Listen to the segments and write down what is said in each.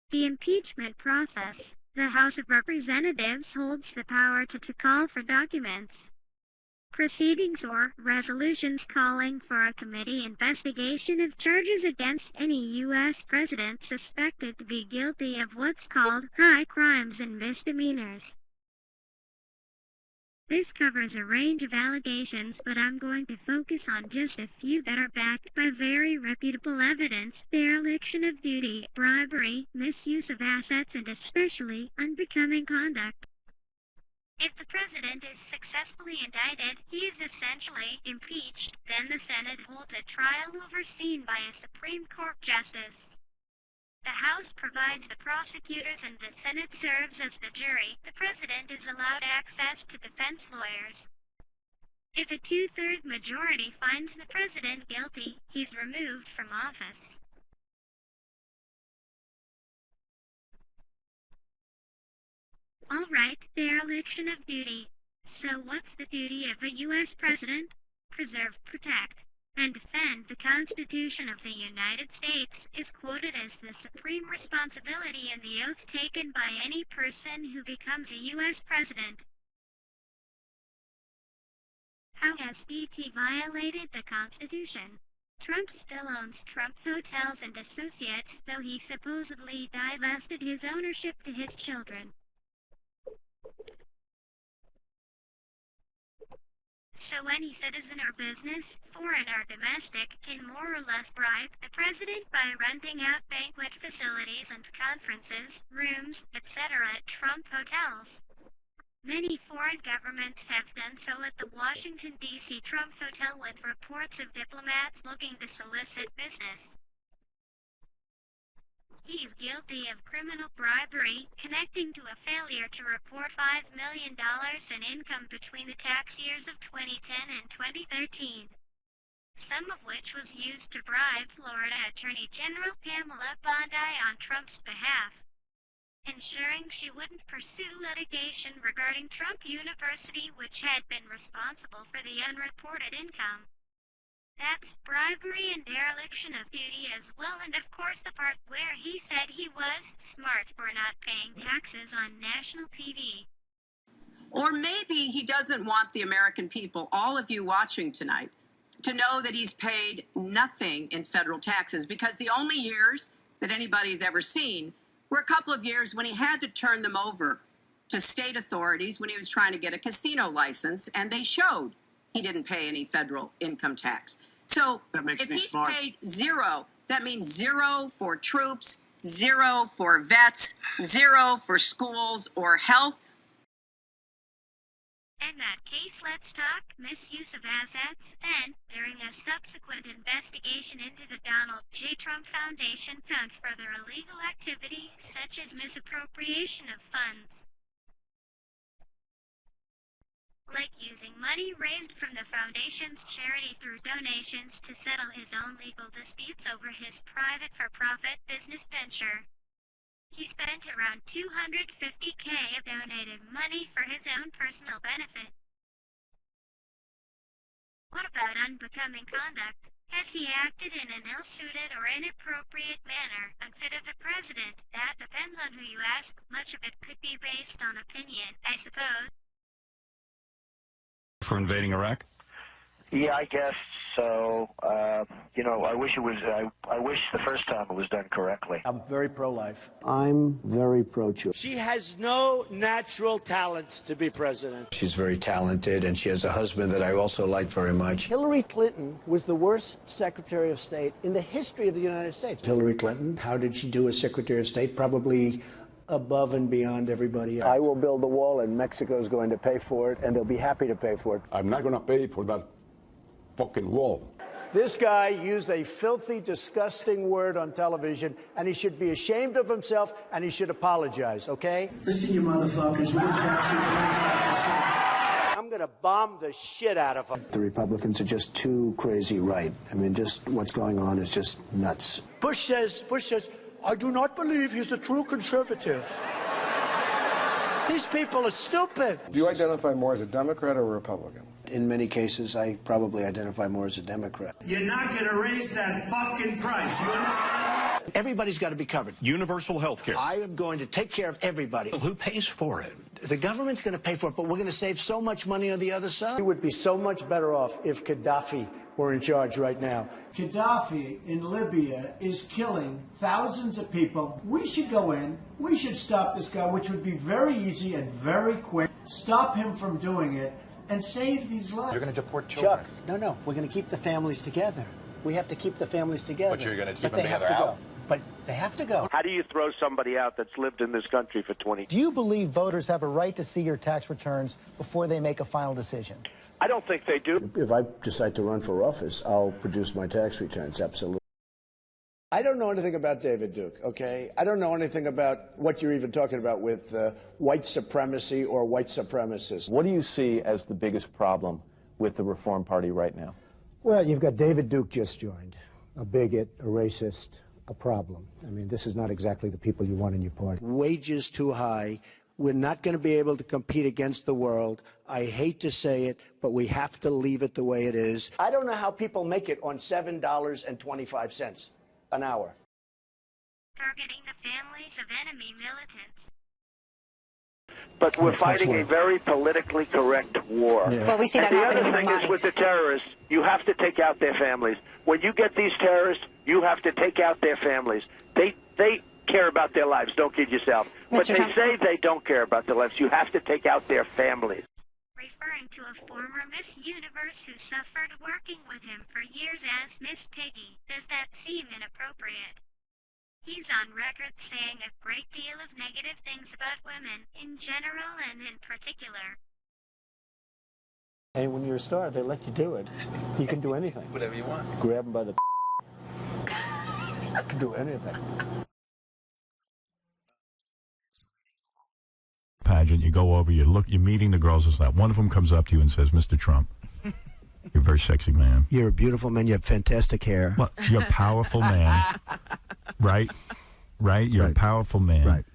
The impeachment process. The House of Representatives holds the power to call for documents, proceedings or resolutions calling for a committee investigation of charges against any U.S. president suspected to be guilty of what's called high crimes and misdemeanors. This covers a range of allegations, but I'm going to focus on just a few that are backed by very reputable evidence: dereliction of duty, bribery, misuse of assets, and especially unbecoming conduct. If the president is successfully indicted, he is essentially impeached. Then the Senate holds a trial overseen by a Supreme Court justice. The House provides the prosecutors and the Senate serves as the jury. The president is allowed access to defense lawyers. If a two-thirds majority finds the president guilty, he's removed from office. Alright, dereliction of duty. So what's the duty of a U.S. president? Preserve, protect, and defend the Constitution of the United States is quoted as the supreme responsibility in the oath taken by any person who becomes a U.S. president. How has DT violated the Constitution? Trump still owns Trump Hotels and Associates, though he supposedly divested his ownership to his children. So any citizen or business, foreign or domestic, can more or less bribe the president by renting out banquet facilities and conferences, rooms, etc. at Trump hotels. Many foreign governments have done so at the Washington, D.C. Trump Hotel, with reports of diplomats looking to solicit business. He's guilty of criminal bribery, connecting to a failure to report $5 million in income between the tax years of 2010 and 2013, some of which was used to bribe Florida Attorney General Pamela Bondi on Trump's behalf, ensuring she wouldn't pursue litigation regarding Trump University, which had been responsible for the unreported income. That's bribery and dereliction of duty as well, and of course the part where he said he was smart for not paying taxes on national TV. Or maybe he doesn't want the American people, all of you watching tonight, to know that he's paid nothing in federal taxes, because the only years that anybody's ever seen were a couple of years when he had to turn them over to state authorities when he was trying to get a casino license, and they showed he didn't pay any federal income tax. So if he's paid zero, that means zero for troops, zero for vets, zero for schools or health. In that case, let's talk misuse of assets. Then, during a subsequent investigation into the Donald J. Trump Foundation, found further illegal activity, such as misappropriation of funds, like using money raised from the foundation's charity through donations to settle his own legal disputes over his private for-profit business venture. He spent around $250K of donated money for his own personal benefit. What about unbecoming conduct? Has he acted in an ill-suited or inappropriate manner, unfit of a president? That depends on who you ask. Much of it could be based on opinion, I suppose. For invading Iraq? Yeah, I guess so. I wish it was. I wish the first time it was done correctly. I'm very pro-life. I'm very pro-choice. She has no natural talent to be president. She's very talented, and she has a husband that I also like very much. Hillary Clinton was the worst Secretary of State in the history of the United States. Hillary Clinton, how did she do as Secretary of State? Probably above and beyond everybody else. I will build the wall, and Mexico's going to pay for it, and they'll be happy to pay for it. I'm not going to pay for that fucking wall. This guy used a filthy, disgusting word on television, and he should be ashamed of himself, and he should apologize, okay? Listen, you motherfuckers, we're taxing 25%. I'm going to bomb the shit out of them. The Republicans are just too crazy right. I mean, just what's going on is just nuts. Bush says, I do not believe he's a true conservative. These people are stupid. Do you identify more as a Democrat or a Republican? In many cases, I probably identify more as a Democrat. You're not going to raise that fucking price, you understand? Everybody's got to be covered. Universal health care. I am going to take care of everybody. Who pays for it? The government's going to pay for it, but we're going to save so much money on the other side. We would be so much better off if Gaddafi were in charge right now. Gaddafi in Libya is killing thousands of people. We should go in. We should stop this guy, which would be very easy and very quick. Stop him from doing it and save these lives. You're going to deport children. Chuck, no. We're going to keep the families together. We have to keep the families together. But you're going to keep them they have to out? go. But they have to go. How do you throw somebody out that's lived in this country for 20 years? Do you believe voters have a right to see your tax returns before they make a final decision? I don't think they do. If I decide to run for office, I'll produce my tax returns, absolutely. I don't know anything about David Duke, okay? I don't know anything about what you're even talking about with white supremacy or white supremacists. What do you see as the biggest problem with the Reform Party right now? Well, you've got David Duke just joined, a bigot, a racist, a problem. I mean, this is not exactly the people you want in your party. Wages too high. We're not going to be able to compete against the world. I hate to say it, but we have to leave it the way it is. I don't know how people make it on $7.25 an hour. Targeting the families of enemy militants. But we're fighting a very politically correct war. Yeah. Well, we see that and the happening other in thing is with the terrorists, you have to take out their families. When you get these terrorists, you have to take out their families. They care about their lives. Don't kid yourself. But they say they don't care about their lives. You have to take out their families. Referring to a former Miss Universe who suffered working with him for years as Miss Piggy, does that seem inappropriate? He's on record saying a great deal of negative things about women, in general and in particular. Hey, when you're a star, they let you do it. You can do anything. Whatever you want. Grab them by the you can do anything. Pageant, you go over, you're meeting the girls. It's like one of them comes up to you and says, "Mr. Trump, you're a very sexy man. You're a beautiful man. You have fantastic hair. Well, you're a powerful man, right? You're a powerful man. Right.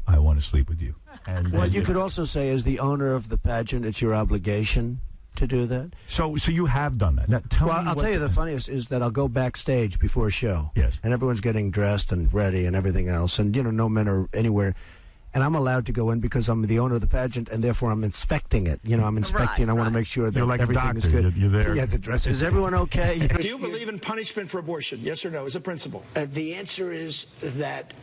I want to sleep with you." And well, you could also say, as the owner of the pageant, it's your obligation to do that. So you have done that. Now, I'll tell you the funniest is that I'll go backstage before a show. Yes. And everyone's getting dressed and ready and everything else, and no men are anywhere. And I'm allowed to go in because I'm the owner of the pageant, and therefore I'm inspecting it. I'm inspecting. Right, I want to make sure that you're like everything a doctor. is good. You're there. Yeah, the dress. Is everyone okay? Do you believe in punishment for abortion? Yes or no, as a principle? The answer is that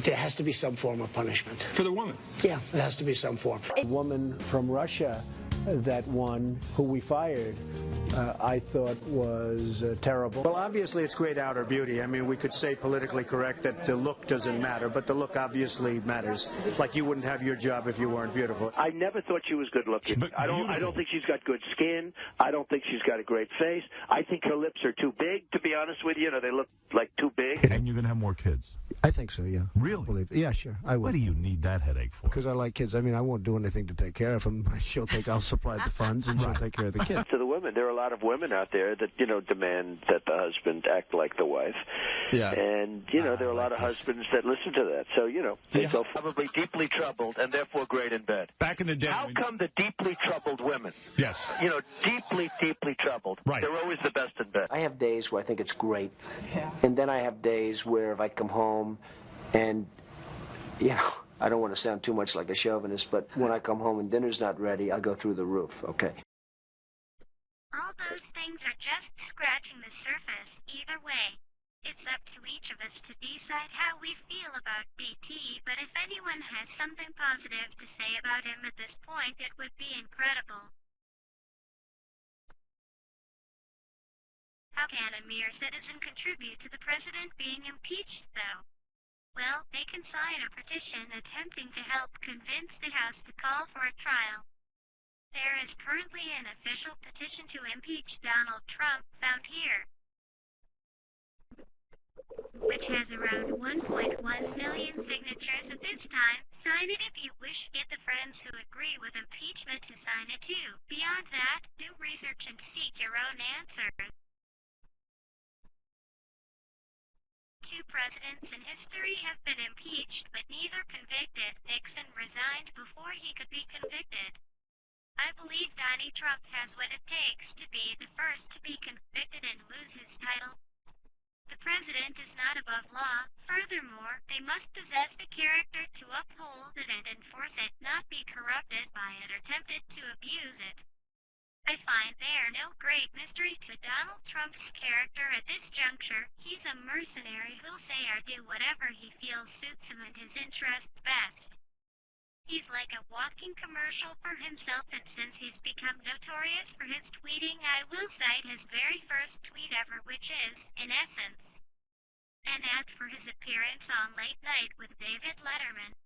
there has to be some form of punishment. For the woman? Yeah, there has to be some form. A woman from Russia that won, who we fired, I thought was terrible. Well, obviously it's great outer beauty. I mean, we could say politically correct that the look doesn't matter, but the look obviously matters. Like you wouldn't have your job if you weren't beautiful. I never thought she was good looking. I don't think she's got good skin. I don't think she's got a great face. I think her lips are too big, to be honest with you. They look like too big. And you're going to have more kids? I think so, yeah. Really? Yeah, sure. I would. What do you need that headache for? Because I like kids. I mean, I won't do anything to take care of them. I'll supply the funds, and she'll take care of the kids. To the women, there are a lot of women out there that, demand that the husband act like the wife. Yeah. And, there are a lot of husbands that listen to that. So, they go Probably deeply troubled and therefore great in bed. Back in the day. How come the deeply troubled women? Yes. Deeply, deeply troubled. Right. They're always the best in bed. I have days where I think it's great. Yeah. And then I have days where if I come home and, I don't want to sound too much like a chauvinist, but when I come home and dinner's not ready, I go through the roof, okay? All those things are just scratching the surface. Either way, it's up to each of us to decide how we feel about DT, but if anyone has something positive to say about him at this point, it would be incredible. How can a mere citizen contribute to the president being impeached, though? Well, they can sign a petition attempting to help convince the House to call for a trial. There is currently an official petition to impeach Donald Trump found here, which has around 1.1 million signatures at this time. Sign it if you wish. Get the friends who agree with impeachment to sign it too. Beyond that, do research and seek your own answers. 2 presidents in history have been impeached, but neither convicted. Nixon resigned before he could be convicted. I believe Donald Trump has what it takes to be the first to be convicted and lose his title. The president is not above law. Furthermore, they must possess the character to uphold it and enforce it, not be corrupted by it or tempted to abuse it. I find there no great mystery to Donald Trump's character at this juncture. He's a mercenary who'll say or do whatever he feels suits him and his interests best. He's like a walking commercial for himself, and since he's become notorious for his tweeting, I will cite his very first tweet ever, which is, in essence, an ad for his appearance on Late Night with David Letterman.